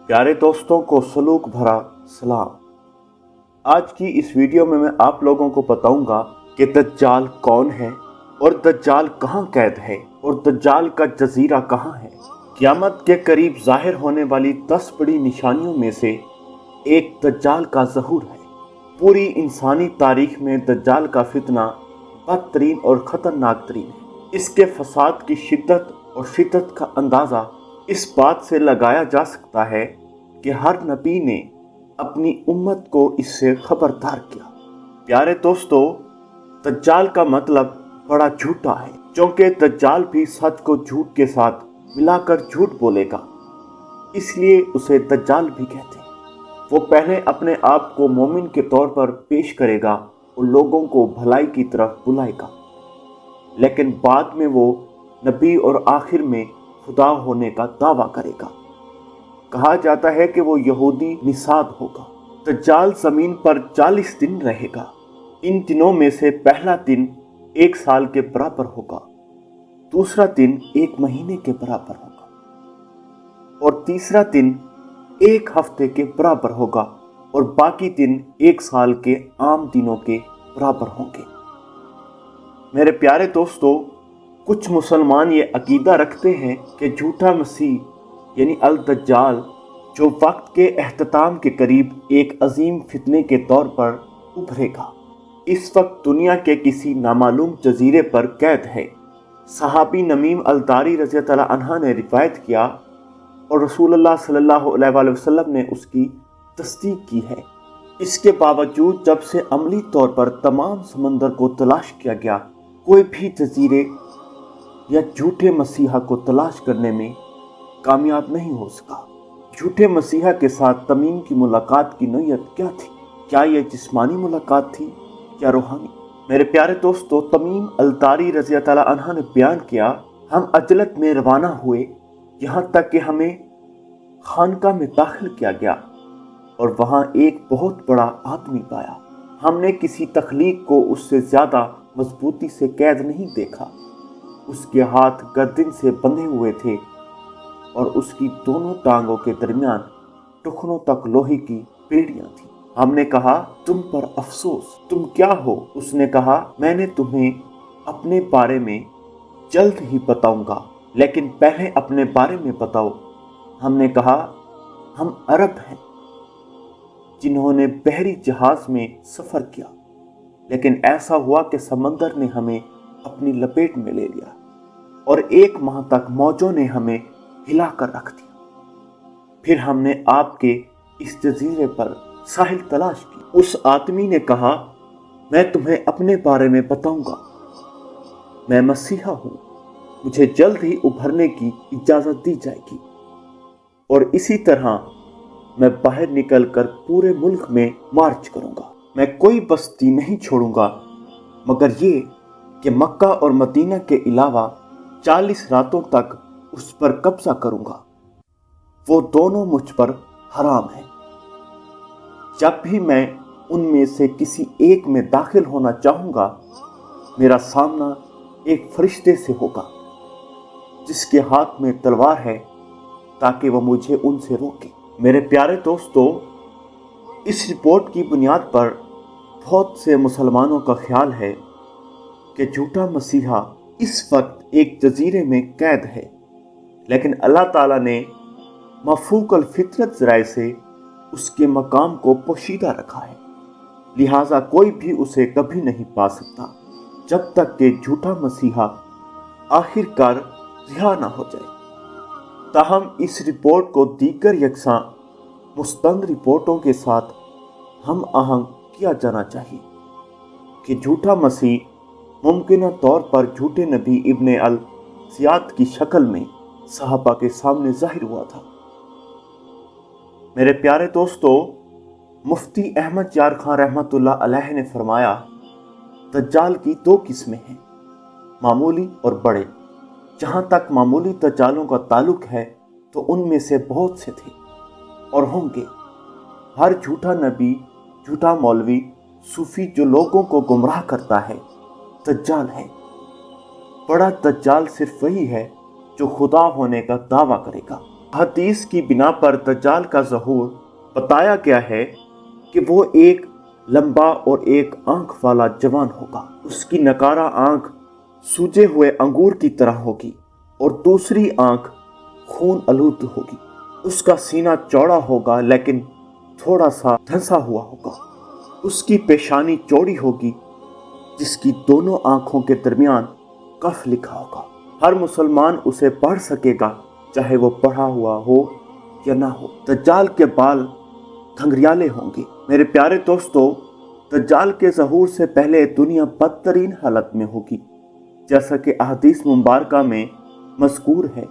प्यारे दोस्तों को सलूक भरा सलाम। आज की इस वीडियो में मैं आप लोगों को बताऊंगा कि दज्जाल कौन है और दज्जाल कहां कैद है और दज्जाल का जजीरा कहां है। क़यामत के करीब जाहिर होने वाली 10 बड़ी निशानियों में से एक दज्जाल का ज़हूर है। पूरी इंसानी तारीख में दज्जाल का फितना बदतरीन और ख़तरनाक तरीन है। इसके फसाद की शिद्दत और शिद्दत का अंदाज़ा इस बात से लगाया जा सकता है कि हर नबी ने अपनी उम्मत को इससे खबरदार किया। प्यारे दोस्तों, दज्जाल का मतलब बड़ा झूठा है, क्योंकि दज्जाल भी सच को झूठ के साथ मिलाकर झूठ बोलेगा, इसलिए उसे दज्जाल भी कहते हैं। वो पहले अपने आप को मोमिन के तौर पर पेश करेगा और लोगों को भलाई की तरफ बुलाएगा, लेकिन बाद में वो नबी और आखिर में खुदा होने का दावा करेगा। कहा जाता है कि वो यहूदी निषाद होगा। दज्जाल जमीन पर 40 दिन रहेगा। इन दिनों में से पहला दिन 1 साल के बराबर होगा, दूसरा दिन 1 महीने के बराबर होगा और तीसरा दिन 1 हफ्ते के बराबर होगा और बाकी दिन 1 साल के आम दिनों के बराबर होंगे। मेरे प्यारे दोस्तों, कुछ मुसलमान ये अकीदा रखते हैं कि झूठा मसीह यानी अल दज्जाल, जो वक्त के एहतताम के करीब एक अजीम फितने के तौर पर उभरेगा, इस वक्त दुनिया के किसी नामालूम जजीरे पर कैद है। सहाबी नमीम अल-दारी रज़ी अल्लाह अन्हा ने रिवायत किया और रसूलुल्लाह सल्लल्लाहु अलैहि वसल्लम ने उसकी तस्दीक की है। इसके बावजूद जब से अमली तौर पर तमाम समंदर को तलाश किया गया, कोई भी जजीरे या झूठे मसीहा को तलाश करने में कामयाब नहीं हो सका। झूठे मसीहा के साथ तमीम की मुलाकात की नौयत क्या थी? क्या यह जिस्मानी मुलाकात थी या रूहानी? मेरे प्यारे दोस्तों, तमीम अल-दारी रज़ी अल्लाह अन्हा ने बयान किया, हम अजलत में रवाना हुए, यहाँ तक कि हमें खानका में दाखिल किया गया और वहाँ एक बहुत बड़ा आदमी पाया। हमने किसी तख्लीक को उससे ज़्यादा मजबूती से कैद नहीं देखा। उसके हाथ गर्दन से बंधे हुए थे और उसकी दोनों टांगों के दरमियान टुकड़ों तक लोहे की बेड़ियां थी। हमने कहा, तुम पर अफसोस, तुम क्या हो? उसने कहा, मैंने तुम्हें अपने बारे में जल्द ही बताऊंगा, लेकिन पहले अपने बारे में बताओ। हमने कहा, हम अरब हैं जिन्होंने बहरी जहाज में सफर किया, लेकिन ऐसा हुआ कि समंदर ने हमें अपनी लपेट में ले लिया और 1 माह तक मौजों ने हमें हिला कर रख दिया। फिर हमने आपके इस जजीरे पर साहिल तलाश की। उस आदमी ने कहा, मैं तुम्हें अपने बारे में बताऊंगा। मैं मसीहा हूं, मुझे जल्द ही उभरने की इजाजत दी जाएगी और इसी तरह मैं बाहर निकलकर पूरे मुल्क में मार्च करूंगा। मैं कोई बस्ती नहीं छोड़ूंगा मगर ये कि मक्का और मदीना के अलावा 40 रातों तक उस पर कब्जा करूंगा। वो दोनों मुझ पर हराम है। जब भी मैं उनमें से किसी एक में दाखिल होना चाहूंगा, मेरा सामना एक फरिश्ते से होगा जिसके हाथ में तलवार है, ताकि वह मुझे उनसे रोके। मेरे प्यारे दोस्तों, इस रिपोर्ट की बुनियाद पर बहुत से मुसलमानों का ख्याल है कि झूठा मसीहा इस वक्त एक जजीरे में कैद है, लेकिन अल्लाह ताला ने मफूक अल फितरत ज़राए से उसके मकाम को पोशीदा रखा है, लिहाजा कोई भी उसे कभी नहीं पा सकता जब तक कि झूठा मसीहा आखिरकार रिहा ना हो जाए। ताहम इस रिपोर्ट को दीगर यकसां मुस्तंद रिपोर्टों के साथ हम आहंग किया जाना चाहिए कि झूठा मसीह मुमकिन तौर पर झूठे नबी इब्ने अल ज़ियाद की शक्ल में सहाबा के सामने जाहिर हुआ था। मेरे प्यारे दोस्तों, मुफ्ती अहमद यार खान रहमतुल्लाह अलैह ने फरमाया, दज्जाल की 2 किस्में हैं, मामूली और बड़े। जहाँ तक मामूली दज्जालों का ताल्लुक है तो उनमें से बहुत से थे और होंगे। हर झूठा नबी, झूठा मौलवी, सूफी जो लोगों को गुमराह करता है, दज्जाल है। बड़ा दज्जाल सिर्फ वही है जो खुदा होने का दावा करेगा। حدیث کی بنا پر دجال کا ظہور بتایا گیا ہے کہ وہ ایک لمبا اور ایک آنکھ والا جوان ہوگا۔ اس کی نکارہ آنکھ سوجے ہوئے انگور کی طرح ہوگی اور دوسری آنکھ خون آلود ہوگی۔ اس کا سینہ چوڑا ہوگا لیکن تھوڑا سا دھنسا ہوا ہوگا۔ اس کی پیشانی چوڑی ہوگی جس کی دونوں آنکھوں کے درمیان کف لکھا ہوگا۔ ہر مسلمان اسے پڑھ سکے گا چاہے وہ پڑھا ہوا ہو یا نہ ہو۔ دجال کے بال گھنگریالے ہوں گے۔ میرے پیارے دوستو، دجال کے ظہور سے پہلے دنیا بدترین حالت میں ہوگی، جیسا کہ احادیث مبارکہ میں مذکور ہے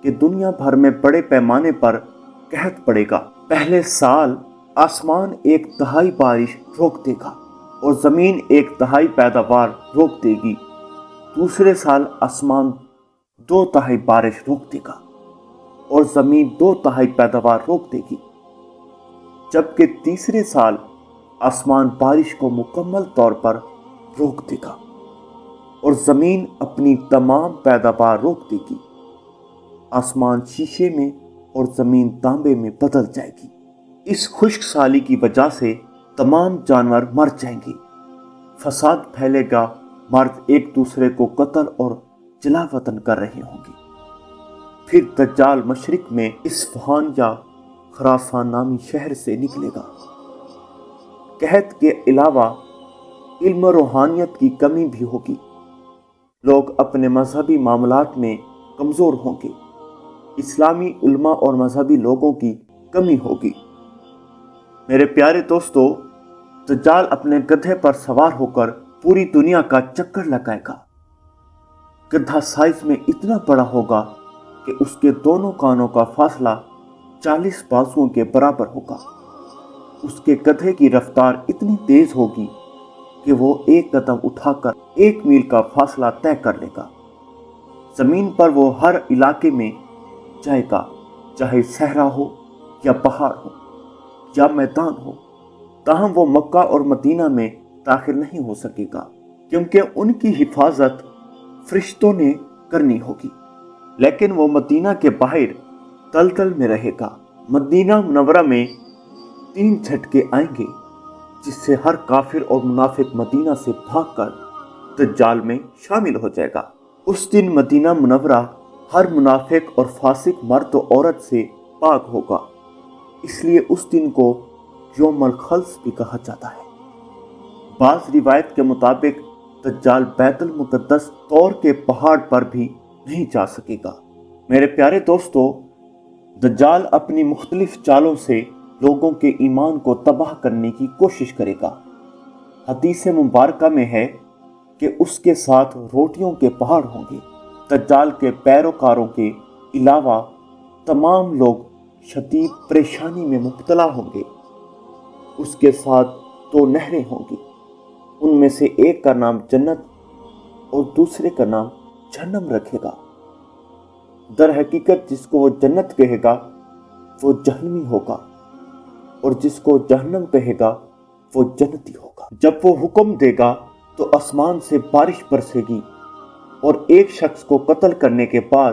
کہ دنیا بھر میں بڑے پیمانے پر قحط پڑے گا۔ پہلے سال آسمان 1/3 بارش روک دے گا اور زمین 1/3 پیداوار روک دے گی۔ دوسرے سال آسمان 2/3 بارش روک دے گا اور زمین 2/3 پیداوار روک دے گی، جبکہ تیسرے سال آسمان بارش کو مکمل طور پر روک دے گا اور زمین اپنی تمام پیداوار روک دے گی۔ آسمان شیشے میں اور زمین تانبے میں بدل جائے گی۔ اس خشک سالی کی وجہ سے تمام جانور مر جائیں گے، فساد پھیلے گا، مرد ایک دوسرے کو قتل اور جلا وطن کر رہے ہوں گے۔ پھر دجال مشرق میں اصفہان یا خراسان نامی شہر سے نکلے گا۔ قحط کے علاوہ علم و روحانیت کی کمی بھی ہوگی۔ لوگ اپنے مذہبی معاملات میں کمزور ہوں گے۔ اسلامی علماء اور مذہبی لوگوں کی کمی ہوگی۔ میرے پیارے دوستو، دجال اپنے گدھے پر سوار ہو کر پوری دنیا کا چکر لگائے گا۔ گدھا سائز میں اتنا بڑا ہوگا کہ اس کے دونوں کانوں کا فاصلہ 40 بازوؤں کے برابر ہوگا۔ اس کے گدھے کی رفتار اتنی تیز ہوگی کہ وہ ایک قدم اٹھا کر 1 میل کا فاصلہ طے کر لے گا۔ زمین پر وہ ہر علاقے میں جائے گا، چاہے صحرا ہو یا پہاڑ ہو یا میدان ہو، تاہم وہ مکہ اور مدینہ میں داخل نہیں ہو سکے گا، کیونکہ ان کی حفاظت فرشتوں نے کرنی ہوگی۔ لیکن وہ مدینہ کے باہر دلدل میں رہے گا۔ مدینہ منورہ میں 3 جھٹکے آئیں گے جس سے ہر کافر اور منافق مدینہ سے بھاگ کر دجال میں شامل ہو جائے گا۔ اس دن مدینہ منورہ ہر منافق اور فاسق مرد و عورت سے پاک ہوگا، اس لیے اس دن کو یوم الخلص بھی کہا جاتا ہے۔ بعض روایت کے مطابق دجال بیت المقدس طور کے پہاڑ پر بھی نہیں جا سکے گا۔ میرے پیارے دوستو، دجال اپنی مختلف چالوں سے لوگوں کے ایمان کو تباہ کرنے کی کوشش کرے گا۔ حدیث مبارکہ میں ہے کہ اس کے ساتھ روٹیوں کے پہاڑ ہوں گے۔ دجال کے پیروکاروں کے علاوہ تمام لوگ شدید پریشانی میں مبتلا ہوں گے۔ اس کے ساتھ 2 نہریں ہوں گی، ان میں سے ایک کا نام جنت اور دوسرے کا نام جہنم رکھے گا۔ در حقیقت جس کو وہ جنت کہے گا وہ جہنمی ہوگا اور جس کو جہنم کہے گا وہ جنتی ہوگا۔ جب وہ حکم دے گا تو آسمان سے بارش برسے گی اور ایک شخص کو قتل کرنے کے بعد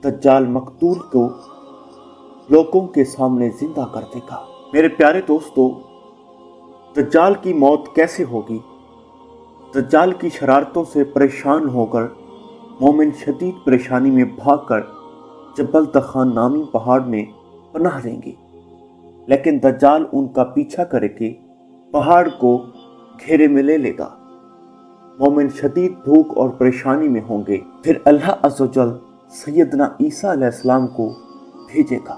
دجال مقتول کو لوگوں کے سامنے زندہ کر دے گا۔ میرے پیارے دوستو، دجال کی موت کیسے ہوگی؟ دجال کی شرارتوں سے پریشان ہو کر مومن شدید پریشانی میں بھاگ کر جبل دخان نامی پہاڑ میں پناہ لیں گے، لیکن دجال ان کا پیچھا کر کے پہاڑ کو گھیرے میں لے لے گا۔ مومن شدید بھوک اور پریشانی میں ہوں گے۔ پھر اللہ عز و جل سیدنا عیسیٰ علیہ السلام کو بھیجے گا۔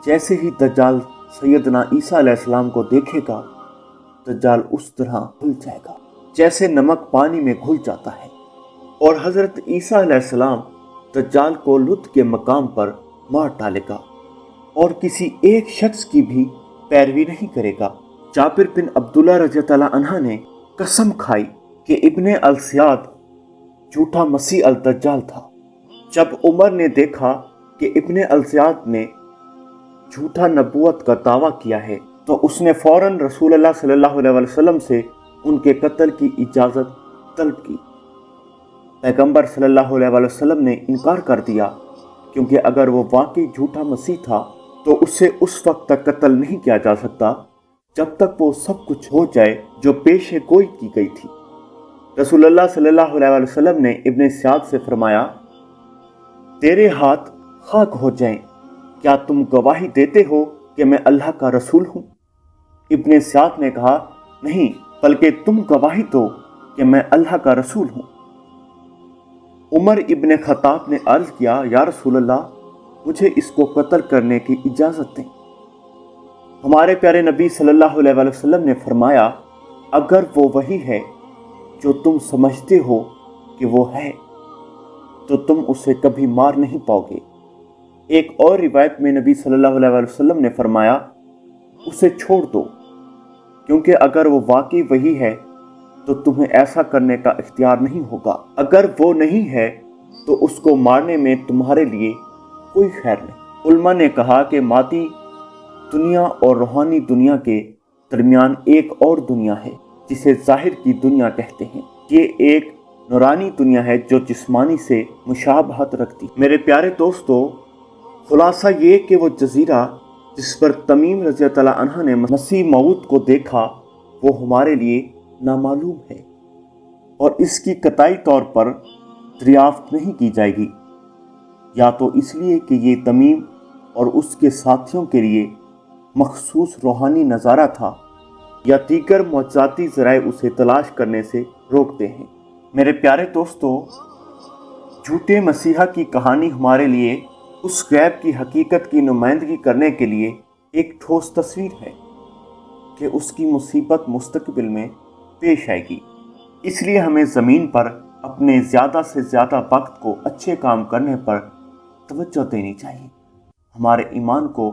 جیسے ہی دجال سیدنا عیسیٰ علیہ السلام کو دیکھے گا، دجال اس طرح گھل جائے گا جیسے نمک پانی میں گھل جاتا ہے، اور حضرت عیسیٰ علیہ السلام دجال کو لط کے مقام پر مار ڈالے گا اور کسی ایک شخص کی بھی پیروی نہیں کرے گا۔ جابر بن عبداللہ رضی اللہ عنہ نے قسم کھائی کہ ابن السیاد جھوٹا مسیح الدجال تھا۔ جب عمر نے دیکھا کہ ابن السیاد نے جھوٹا نبوت کا دعویٰ کیا ہے تو اس نے فوراً رسول اللہ صلی اللہ علیہ وسلم سے ان کے قتل کی اجازت طلب کی۔ پیغمبر صلی اللہ علیہ وسلم نے انکار کر دیا क्योंकि अगर वो वाकई झूठा मसीह था तो उसे उस वक्त तक कत्ल नहीं किया जा सकता जब तक वो सब कुछ हो जाए जो पेश गोई की गई थी। रसूलुल्लाह सल्लल्लाहु अलैहि वसल्लम ने इब्ने सयाद से फरमाया, तेरे हाथ खाक हो जाएं, क्या तुम गवाही देते हो कि मैं अल्लाह का रसूल हूँ? इब्ने सयाद ने कहा, नहीं, बल्कि तुम गवाही दो कि मैं अल्लाह का रसूल हूँ। उमर इब्ने खत्ताब ने अर्ज किया, या रसूलल्लाह, मुझे इसको कत्ल करने की इजाज़त दें। हमारे प्यारे नबी सल्लल्लाहु अलैहि वसल्लम ने फरमाया, अगर वो वही है जो तुम समझते हो कि वो है तो तुम उसे कभी मार नहीं पाओगे। एक और रिवायत में नबी सल्लल्लाहु अलैहि वसल्लम ने फरमाया, उसे छोड़ दो, क्योंकि अगर वो वाकई वही है तो तुम्हें ऐसा करने का इख्तियार नहीं होगा। अगर वो नहीं है तो उसको मारने में तुम्हारे लिए कोई खैर नहीं। उलमा ने कहा कि मादी दुनिया और रूहानी दुनिया के दरमियान एक और दुनिया है जिसे ज़ाहिर की दुनिया कहते हैं। ये एक नूरानी दुनिया है जो जिस्मानी से मुशाबहत रखती। मेरे प्यारे दोस्तों, खुलासा ये कि वो जजीरा जिस पर तमीम रज़ी अल्लाह अन्हा ने मसीह मऊद को देखा वो हमारे लिए नामालूम है और इसकी कतई तौर पर दरियाफ्त नहीं की जाएगी, या तो इसलिए कि ये तमीम और उसके साथियों के लिए मखसूस रूहानी नज़ारा था, या दीगर मौजज़ाती ज़राए उसे तलाश करने से रोकते हैं। मेरे प्यारे दोस्तों, झूठे मसीहा की कहानी हमारे लिए उस गैब की हकीकत की नुमाइंदगी करने के लिए एक ठोस तस्वीर है कि उसकी मुसीबत मुस्तकबिल में पेश आएगी। इसलिए हमें ज़मीन पर अपने ज़्यादा से ज़्यादा वक्त को अच्छे काम करने पर तवज्जो देनी चाहिए। हमारे ईमान को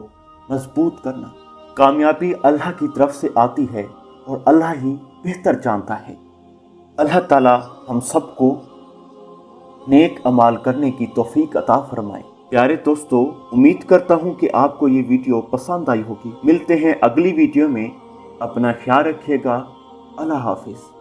मजबूत करना। कामयाबी अल्लाह की तरफ से आती है और अल्लाह ही बेहतर जानता है। अल्लाह ताला हम सबको नेक अमाल करने की तौफीक अता फरमाए। प्यारे दोस्तों, उम्मीद करता हूँ कि आपको ये वीडियो पसंद आई होगी। मिलते हैं अगली वीडियो में। अपना ख्याल रखिएगा। अल्लाह हाफिज़।